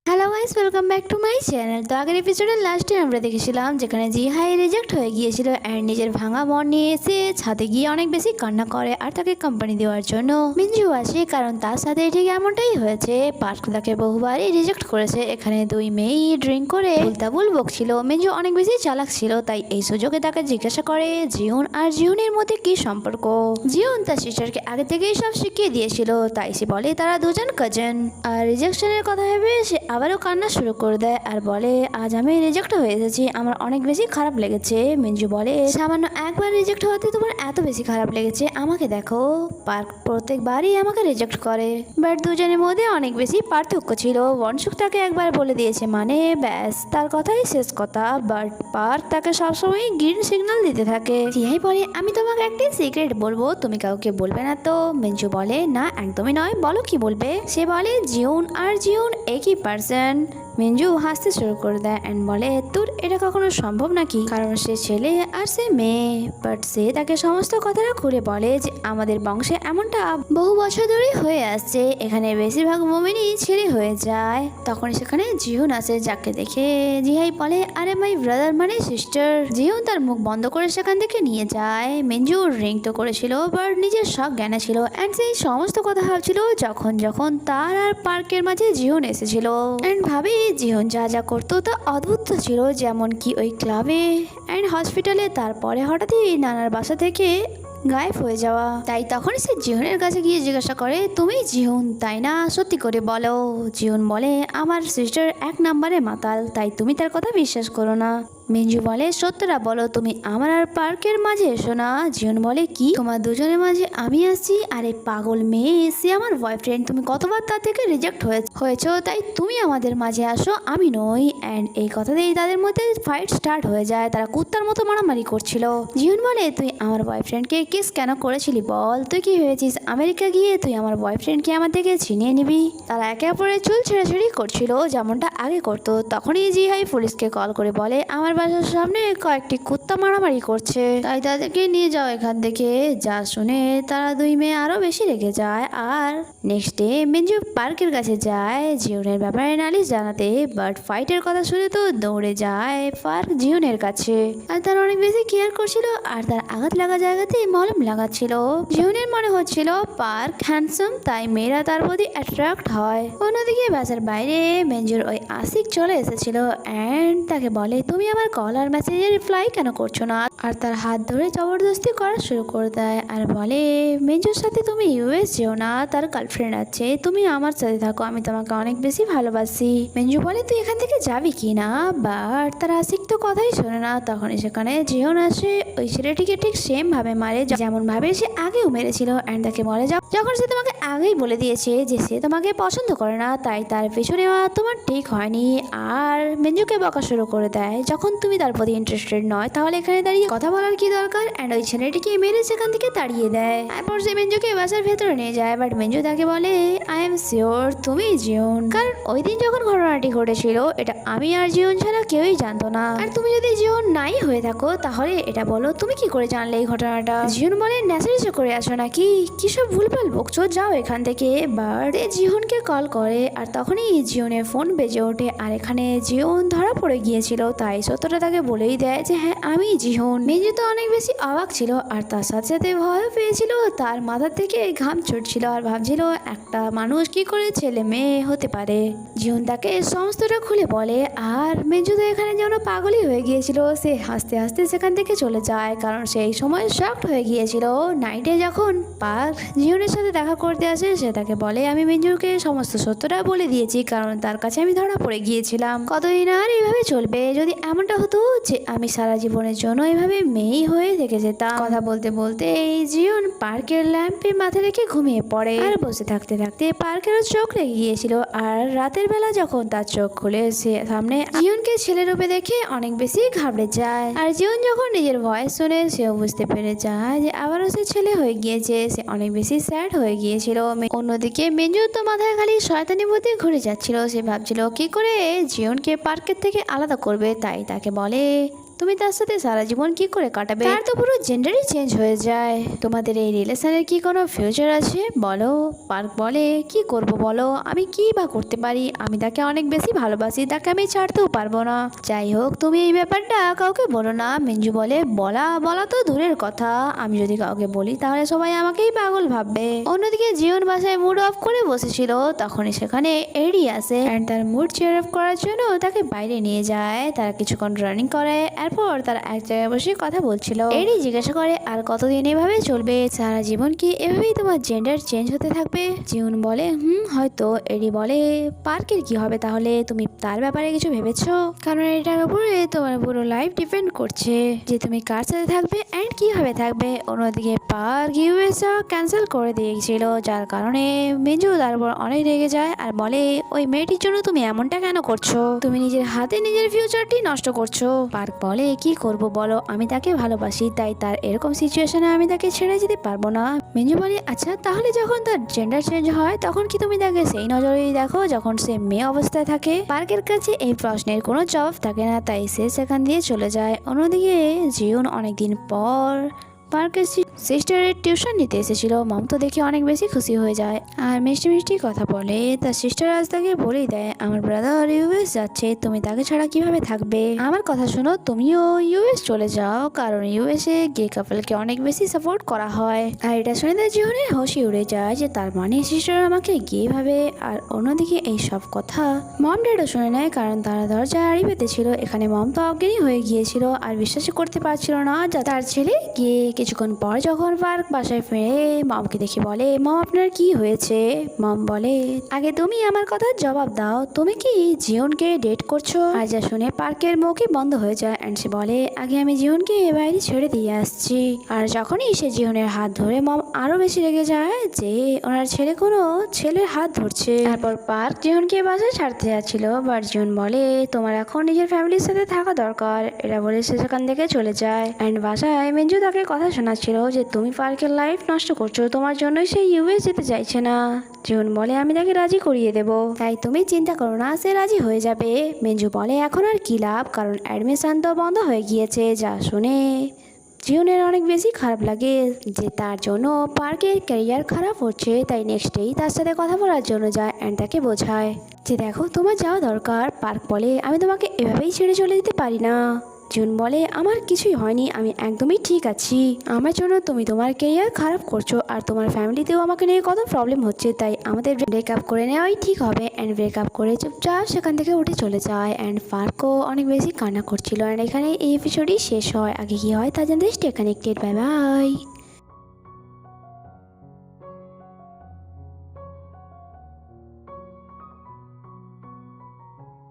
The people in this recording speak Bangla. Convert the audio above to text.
Hello guys, welcome back to my channel. তো আগের এপিসোডের লাস্টে আমরা দেখেছিলাম যেখানে জিহাই রিজেক্ট হয়ে গিয়েছিল অ্যান্ড নিজের ভাঙা মন নিয়ে এসে ছাদে গিয়ে অনেক বেশি কান্না করে আর তাকে কোম্পানি দেওয়ার জন্য মিঞ্জু আসে, কারণ তার সাথে ঠিক এমনটাই হয়েছে। পার্ক তাকে বহুবারই রিজেক্ট করেছে। এখানে দুই মেয়েই ড্রিঙ্ক করে উল্টাবুল বকছিল। মিঞ্জু অনেক বেশি চালাক ছিল, তাই এই সুযোগে তাকে জিজ্ঞাসা করে জিউন আর জিউনের মধ্যে কি সম্পর্ক। জিউন তার সিস্টারকে আগে থেকেই সব শিখিয়ে দিয়েছিল, তাই সে বলে তারা দুজন কাজিন। আর রিজেকশনের কথা ভেবে সে আবারও কান্না শুরু করে দেয় আর বলে আজ আমি রিজেক্ট হয়ে এসেছি, আমার অনেক বেশি খারাপ লেগেছে। মিঞ্জু বলে সামান্য একবার রিজেক্ট হওয়াতে তোমার এত বেশি খারাপ লেগেছে, আমাকে দেখো। পার্ক প্রত্যেকবারই আমাকে রিজেক্ট করে, বাট দুজনের মধ্যে অনেক বেশি পার্থক্য ছিল। ওয়ানসুক তাকে একবার বলে দিয়েছে, মানে ব্যাস তার কথাই শেষ কথা। বাট পার্ক তাকে সবসময় গ্রিন সিগন্যাল দিতে থাকে। জিহাই বলে আমি তোমাকে একটি সিক্রেট বলবো, তুমি কাউকে বলবে না তো? মিঞ্জু বলে না, একদমই নয়, বলো কি বলবে। সে বলে জিউন আর জিউন একই পার্সন। মিঞ্জু হাসতে শুরু করে দেয় অ্যান্ড বলে তোর এটা কখনো সম্ভব নাকি, কারণ সে ছেলে আর সে মেয়ে। বাট সে তাকে সমস্ত কথাটা খুলে বলে যে আমাদের বংশে এমনটা বহু বছর ধরেই হয়ে আসছে, এখানে বেশিরভাগ মোমেনই ছেলে হয়ে যায়। তখন সেখানে জিউন আসে, যাকে দেখে জিহাই বলে আরে মাই ব্রাদার মানে সিস্টার। জিউন তার মুখ বন্ধ করে সেখান থেকে নিয়ে যায়। মিঞ্জু রিং তো করেছিল, বাট নিজের সব জ্ঞানে ছিল অ্যান্ড সেই সমস্ত কথা ভাবছিল যখন যখন তার আর পার্কের মাঝে জিউন এসেছিল। অ্যান্ড ভাবি জিউন যা যা করতো তা অদ্ভুত ছিল, যেমন কি ওই ক্লাবে অ্যান্ড হসপিটালে, তারপরে হঠাৎই নানার বাসা থেকে গায়েব হয়ে যাওয়া। তাই তখন সে জিউনের কাছে গিয়ে জিজ্ঞাসা করে তুমি জিউন তাই না, সত্যি করে বলো। জিউন বলে আমার সিস্টার এক নম্বরে মাতাল, তাই তুমি তার কথা বিশ্বাস করো না। মিঞ্জু বলে সত্যটা বলো, তুমি আমার আর পার্কের মাঝে এসো না। জিউন বলে কি, তোমার দুজনের মাঝে আমি আসছি, আর এই পাগল মেয়ে সে আমার বয়ফ্রেন্ড, তুমি কতবার তার থেকে রিজেক্ট হয়েছো, তাই তুমি আমাদের মাঝে আসো, আমি নই। অ্যান্ড এই কথাতেই তাদের মধ্যে ফাইট স্টার্ট হয়ে যায়। তারা কুত্তার মতো মারামারি করছিল। জিউন বলে তুই আমার বয়ফ্রেন্ডকে কিস কেন করেছিলি বল, তুই কি ভেবেছিস আমেরিকা গিয়ে তুই আমার বয়ফ্রেন্ডকে আমার থেকে ছিনিয়ে নিবি? তারা একে অপরের চুল ছেড়াছড়ি করছিল যেমনটা আগে করতো। তখনই জিহাই পুলিশকে কল করে বলে আমার বাসার সামনে কয়েকটি কুত্তা মারামারি করছে, তাই তাদেরকে নিয়ে যাও এখান থেকে। যা শুনে তারা দুই মেয়ে আরো বেশি রেগে যায়। আর নেক্সট ডে মিঞ্জু পার্কের কাছে যায় জিউনের ব্যাপারে নালিশ জানাতে, বাট ফাইটের কথা শুনে তো দৌড়ে যায় পার্ক জিউনের কাছে। আর তার অনেক বেশি কেয়ার করছিল আর তার আঘাত লাগা জায়গাতে মলম লাগাচ্ছিল। জিউনের মনে হচ্ছিল পার্ক হ্যান্ডসাম, তাই মেয়েরা তার প্রতি অ্যাট্রাক্ট হয়। অন্যদিকে বাসার বাইরে মিঞ্জুর ওই আশিক চলে এসেছিল অ্যান্ড তাকে বলে তুমি আমার কল আর মেসেজে রিপ্লাই কেন করছো না, আর তার হাত ধরে জবরদস্তি করা শুরু করে দেয় আর বলে মিঞ্জুর সাথে তুমি ইউএস যেও না, তার গার্লফ্রেন্ড আছে, তুমি আমার সাথে থাকো, আমি তোমাকে অনেক বেশি ভালোবাসি। মিঞ্জু বলে তুই এখান থেকে যাবি কি না, বাট তার আশিক তো কথাই শোনে না। তখনই সেখানে জিওন আসে, ওই ছেলেটিকে ঠিক সেম ভাবে মারে যেমন ভাবে সে আগেও মেরেছিল অ্যান্ড তাকে বলে যখন সে তোমাকে আগেই বলে দিয়েছে যে সে তোমাকে পছন্দ করে না, তাই তার পিছু নেওয়া তোমার ঠিক হয়নি। আর মিঞ্জুকে বকা শুরু করে দেয় যখন তুমি তার প্রতি ইন্টারেস্টেড নয় তাহলে এখানে দাঁড়িয়ে কথা বলার কি দরকার। অ্যান্ড ওই ছেলেটিকে মেরে সেখান থেকে তাড়িয়ে দেয়। তারপর সে মিঞ্জুকে বাসার ভেতরে নিয়ে যায়, বাট মিঞ্জু তাকে বলে আই এম শিওর তুমি জিউন, কারণ ওই দিন যখন ঘটনাটি ঘটেছিল এটা আমি আর জিউন ছাড়া কেউই জানতো না। আর তুমি যদি জিউন নাই হয়ে থাকো তাহলে এটা বলো তুমি কি করে জানলে এই ঘটনাটা। জিউন বলে নেচারেচে করে আসো নাকি, কি সব ভুলভাল বকছো, যাও এখান থেকে। বাট জিউনকে কল করে আর তখনই জিউনের ফোন বেজে ওঠে আর এখানে জিউন ধরা পড়ে গিয়েছিল, তাই সত্যটা তাকে বলেই দেয় যে হ্যাঁ আমি জিহুন। মিঞ্জু তো অনেক বেশি অবাক ছিল আর তার সাথে সাথে ভয়ও পেয়েছিল, তার মাথা থেকে ঘাম ছুটছিল আর ভাবছিল একটা মানুষ কি করে ছেলে মেয়ে হতে পারে। জিহুন তাকে সমস্তটা খুলে বলে আর মিঞ্জু তো এখানে যেন পাগলই হয়ে গিয়েছিল। সে হাসতে হাসতে সেখান থেকে চলে যায়, কারণ সেই সময় শকড হয়ে গিয়েছিল। নাইটে যখন পার্ক জিহুনের সাথে দেখা করতে আসে সে তাকে বলে আমি মিঞ্জুকে সমস্ত সত্যটা বলে দিয়েছি, কারণ তার কাছে আমি ধরা পড়ে গিয়েছিলাম। কতদিন আর এইভাবে চলবে, যদি এমনটা হতো যে আমি সারা জীবনের জন্য এইভাবে মেয়েই হয়ে থেকে যেতাম। কথা বলতে বলতে এই জিউন পার্কের ল্যাম্পে মাথা রেখে ঘুমিয়ে পড়ে আর বসে থাকতে থাকতে পার্কেরও চোখ লেগে গিয়েছিল। আর রাতের বেলা যখন তার চোখ খুলে সে সামনে জিউনকে ছেলে রূপে দেখে অনেক বেশি ঘাবড়ে যায়। আর জিউন যখন নিজের ভয়েস শুনে সেও বুঝতে পেরে যায় যে আবারও সে ছেলে হয়ে গিয়েছে। সে অনেক বেশি স্যাড হয়ে গিয়েছিল। অন্যদিকে মিঞ্জু তো মাথায় খালি শয়তানি বুদ্ধি ঘুরে যাচ্ছিল। সে ভাবছিল কি করে জিউনকে পার্কের থেকে আলাদা করবে, তাই তাকে বলে তুমি তার সাথে সারা জীবন কি করে কাটাবে? তার তো পুরো জেন্ডারই চেঞ্জ হয়ে যায়। তোমাদের এই রিলেশনের কি কোনো ফিউচার আছে বলো? পার্ক বলে কি করব বলো, আমি কি বা করতে পারি, আমি তাকে অনেক বেশি ভালোবাসি, তাকে আমি ছাড়তেও পারবো না। যাই হোক তুমি এই ব্যাপারটা কাউকে বলো না। মিঞ্জু বলে বলা বলা তো দূরের কথা, আমি যদি কাউকে বলি তাহলে সবাই আমাকেই পাগল ভাববে। অন্যদিকে জিওন বাসায় মুড অফ করে বসেছিল, তখনই সেখানে এডি আসে অ্যান্ড তার মুড চেয়ার আপ করার জন্য তাকে বাইরে নিয়ে যায়। তারা কিছুক্ষণ রানিং করে, এরপর তারা এক জায়গায় বসে কথা বলছিল। এডি জিজ্ঞাসা করে আর কতদিন এভাবে চলবে, সারা জীবন কি এভাবেই তোমার জেন্ডার চেঞ্জ হতে থাকবে? জিউন বলে হয়তো। এডি বলে পার্কের কি হবে তাহলে, তুমি তার ব্যাপারে কিছু ভেবেছো? কারণ এটার উপরে তোমার পুরো লাইফ ডিপেন্ড করছে যে তুমি কার সাথে থাকবে অ্যান্ড কিভাবে থাকবে। অন্যদিকে পার্ক ইউএসটা ক্যান্সেল করে দিয়েছিল, যার কারণে মিঞ্জু তার উপর অনেক রেগে যায় আর বলে ওই মেয়েটির জন্য তুমি এমনটা কেন করছো, তুমি নিজের হাতে নিজের ফিউচারটি নষ্ট করছো। পার্ক বলে কি করব বলো, আমি তাকে ভালোবাসি, তাই তার এরকম সিচুয়েশনে আমি তাকে ছেড়ে যেতে পারবো না। মিঞ্জু বলে আচ্ছা তাহলে যখন তার জেন্ডার চেঞ্জ হয় তখন কি তুমি তাকে সেই নজরেই দেখো যখন সে মেয়ে অবস্থায় থাকে? পার্কের কাছে এই প্রশ্নের কোনো জবাব থাকে না, তাই সে সেখান দিয়ে চলে যায়। অন্যদিকে জিউন অনেকদিন পর পার্কের সিস্টারের টিউশন নিতে এসেছিল। মম তো দেখে অনেক বেশি খুশি হয়ে যায় আর মিষ্টি মিষ্টি কথা বলে। তার সিস্টার আজ তাকে বলেই দেয় আমার ব্রাদার ইউএস যাচ্ছে, তুমি তাকে ছাড়া কিভাবে থাকবে? আমার কথা শোনো, তুমিও ইউএস চলে যাও, কারণ ইউএসএ গে কাপলকে অনেক বেশি সাপোর্ট করা হয়। আর এটা শুনে তার জীবনে হাসি উড়ে যায় যে তার মানে সিস্টার আমাকে গে ভাবে। আর অন্যদিকে এই সব কথা মম ড্যাডও শুনে নেয়, কারণ তারা দরজায় আড়ি পেতেছিল। এখানে মম তো অজ্ঞানী হয়ে গিয়েছিল আর বিশ্বাসই করতে পারছিল না যে তার ছেলে গিয়ে। কিছুক্ষণ পর যখন পার্ক বাসায় ফিরে মমকে দেখে বলে মম আপনার কি হয়েছে? মম বলে আগে তুমি আমার কথার জবাব দাও, তুমি কি জিওনকে ডেট করছো? আর যা শুনে পার্কের মুখই বন্ধ হয়ে যায় অ্যান্ড সে বলে আগে আমি জিওনকে বাইরে ছেড়ে দিয়ে আসছি। আর যখনই সে জিওনের হাত ধরে মম আরো বেশি রেগে যায় যে ওনার ছেলে কোনো ছেলের হাত ধরছে। তারপর পার্ক জিওনকে বাসায় ছাড়তে যাচ্ছিল, বাট জিওন বলে তোমার এখন নিজের ফ্যামিলির সাথে থাকা দরকার। এটা বলে সে সেখান থেকে চলে যায় অ্যান্ড বাসায় মিঞ্জু তাকে কথা শোনাচ্ছিল যে তুমি পার্কের লাইফ নষ্ট করছো, তোমার জন্যই সে ইউএস যেতে চাইছে না। জিউন বলে আমি তাকে রাজি করিয়ে দেব, তাই তুমি চিন্তা করো না, সে রাজি হয়ে যাবে। মিঞ্জু বলে এখন আর কি লাভ, কারণ অ্যাডমিশন তো বন্ধ হয়ে গিয়েছে। যা শুনে জিউনের অনেক বেশি খারাপ লাগে যে তার জন্য পার্কের ক্যারিয়ার খারাপ হচ্ছে। তাই নেক্সট ডেই তার সাথে কথা বলার জন্য যায় অ্যান্ড তাকে বোঝায় যে দেখো তোমার যাওয়া দরকার। পার্ক বলে আমি তোমাকে এভাবেই ছেড়ে চলে যেতে পারি না। জুন বলে আমার কিছুই হয়নি, আমি একদমই ঠিক আছি, আমার জন্য তুমি তোমার কেরিয়ার খারাপ করছো আর তোমার ফ্যামিলিতেও আমাকে নিয়ে কত প্রবলেম হচ্ছে, তাই আমাদের ব্রেকআপ করে নেওয়াই ঠিক হবে। অ্যান্ড ব্রেকআপ করে চুপচাপ সেখান থেকে উঠে চলে যায় অ্যান্ড পার্কও অনেক বেশি কান্না করছিল। অ্যান্ড এখানে এই এপিসোডই শেষ হয়। আগে কি হয় তা জানতে স্টে কানেক্টেড। Bye bye.